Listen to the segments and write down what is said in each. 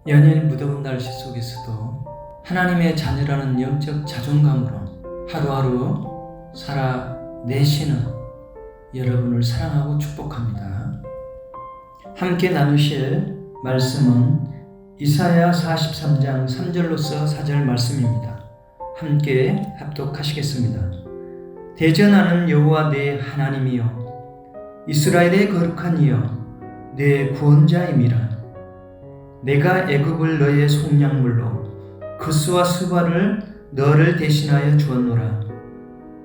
연일 무더운 날씨 속에서도 하나님의 자녀라는 영적 자존감으로 하루하루 살아내시는 여러분을 사랑하고 축복합니다. 함께 나누실 말씀은 이사야 43장 3절로서 4절 말씀입니다. 함께 합독하시겠습니다. 대전하는 여호와 내 하나님이여, 이스라엘의 거룩한 이여, 내 구원자임이라. 내가 애굽을 너의 속량물로 그스와 스바를 너를 대신하여 주었노라.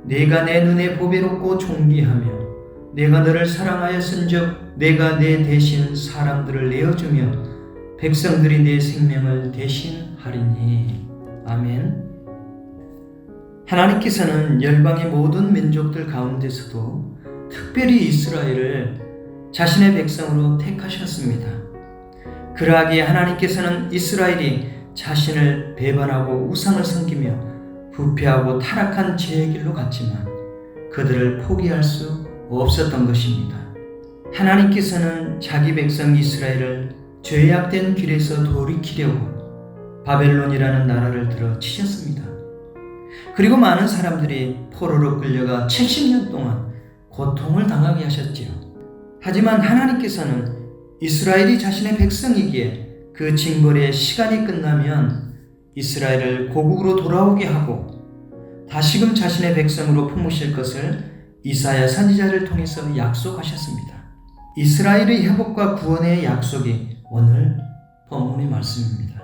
내가 내 눈에 보배롭고 존귀하며 내가 너를 사랑하였은즉 내가 내 대신 사람들을 내어주며 백성들이 내 생명을 대신하리니. 아멘. 하나님께서는 열방의 모든 민족들 가운데서도 특별히 이스라엘을 자신의 백성으로 택하셨습니다. 그러하기에 하나님께서는 이스라엘이 자신을 배반하고 우상을 섬기며 부패하고 타락한 죄의 길로 갔지만 그들을 포기할 수 없었던 것입니다. 하나님께서는 자기 백성 이스라엘을 죄악된 길에서 돌이키려고 바벨론이라는 나라를 들어 치셨습니다. 그리고 많은 사람들이 포로로 끌려가 70년 동안 고통을 당하게 하셨지요. 하지만 하나님께서는 이스라엘이 자신의 백성이기에 그 징벌의 시간이 끝나면 이스라엘을 고국으로 돌아오게 하고 다시금 자신의 백성으로 품으실 것을 이사야 선지자를 통해서 약속하셨습니다. 이스라엘의 회복과 구원의 약속이 오늘 본문의 말씀입니다.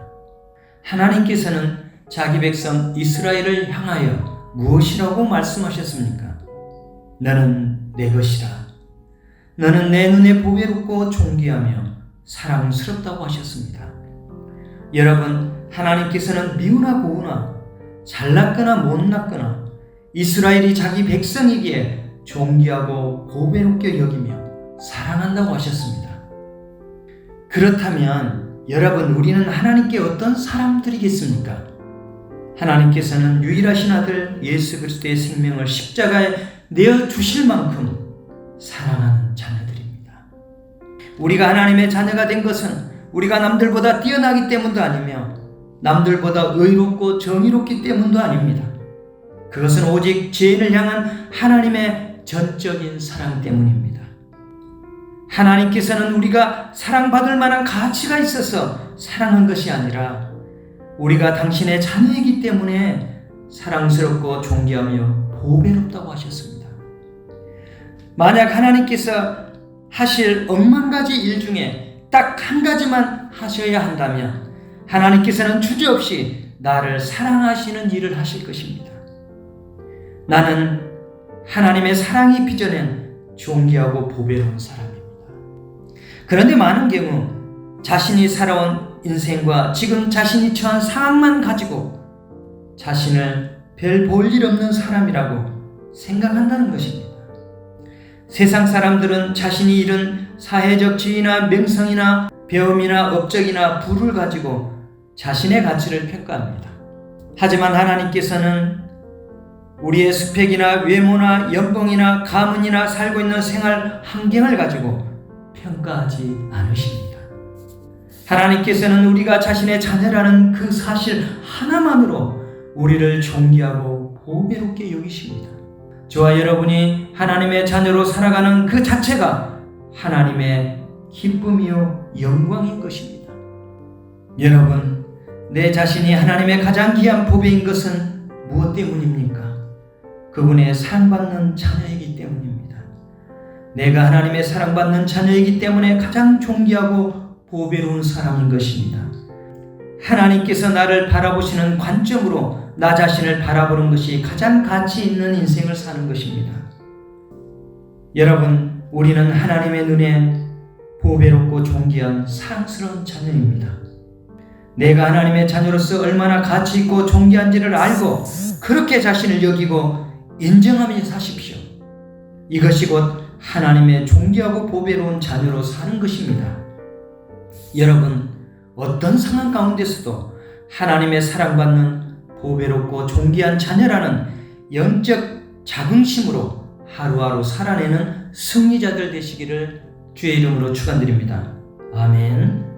하나님께서는 자기 백성 이스라엘을 향하여 무엇이라고 말씀하셨습니까? 너는 내 것이라. 너는 내 눈에 보배롭고 존귀하며 사랑스럽다고 하셨습니다. 여러분, 하나님께서는 미우나 고우나 잘났거나 못났거나 이스라엘이 자기 백성이기에 존귀하고 보배롭게 여기며 사랑한다고 하셨습니다. 그렇다면 여러분, 우리는 하나님께 어떤 사람들이겠습니까? 하나님께서는 유일하신 아들 예수 그리스도의 생명을 십자가에 내어주실 만큼 사랑하는 자녀들입니다. 우리가 하나님의 자녀가 된 것은 우리가 남들보다 뛰어나기 때문도 아니며 남들보다 의롭고 정의롭기 때문도 아닙니다. 그것은 오직 죄인을 향한 하나님의 전적인 사랑 때문입니다. 하나님께서는 우리가 사랑받을 만한 가치가 있어서 사랑한 것이 아니라 우리가 당신의 자녀이기 때문에 사랑스럽고 존귀하며 보배롭다고 하셨습니다. 만약 하나님께서 하실 억만 가지 일 중에 딱 한 가지만 하셔야 한다면 하나님께서는 주저없이 나를 사랑하시는 일을 하실 것입니다. 나는 하나님의 사랑이 빚어낸 존귀하고 보배로운 사람입니다. 그런데 많은 경우 자신이 살아온 인생과 지금 자신이 처한 상황만 가지고 자신을 별 볼 일 없는 사람이라고 생각한다는 것입니다. 세상 사람들은 자신이 잃은 사회적 지위나 명성이나 배움이나 업적이나 부를 가지고 자신의 가치를 평가합니다. 하지만 하나님께서는 우리의 스펙이나 외모나 연봉이나 가문이나 살고 있는 생활 환경을 가지고 평가하지 않으십니다. 하나님께서는 우리가 자신의 자녀라는 그 사실 하나만으로 우리를 존귀하고 보배롭게 여기십니다. 저와 여러분이 하나님의 자녀로 살아가는 그 자체가 하나님의 기쁨이요 영광인 것입니다. 여러분, 내 자신이 하나님의 가장 귀한 보배인 것은 무엇 때문입니까? 그분의 사랑받는 자녀이기 때문입니다. 내가 하나님의 사랑받는 자녀이기 때문에 가장 존귀하고 보배로운 사람인 것입니다. 하나님께서 나를 바라보시는 관점으로 나 자신을 바라보는 것이 가장 가치 있는 인생을 사는 것입니다. 여러분, 우리는 하나님의 눈에 보배롭고 존귀한 사랑스러운 자녀입니다. 내가 하나님의 자녀로서 얼마나 가치 있고 존귀한지를 알고 그렇게 자신을 여기고 인정하며 사십시오. 이것이 곧 하나님의 존귀하고 보배로운 자녀로 사는 것입니다. 여러분, 어떤 상황 가운데서도 하나님의 사랑받는 보배롭고 존귀한 자녀라는 영적 자긍심으로 하루하루 살아내는 승리자들 되시기를 주의 이름으로 축원드립니다. 아멘.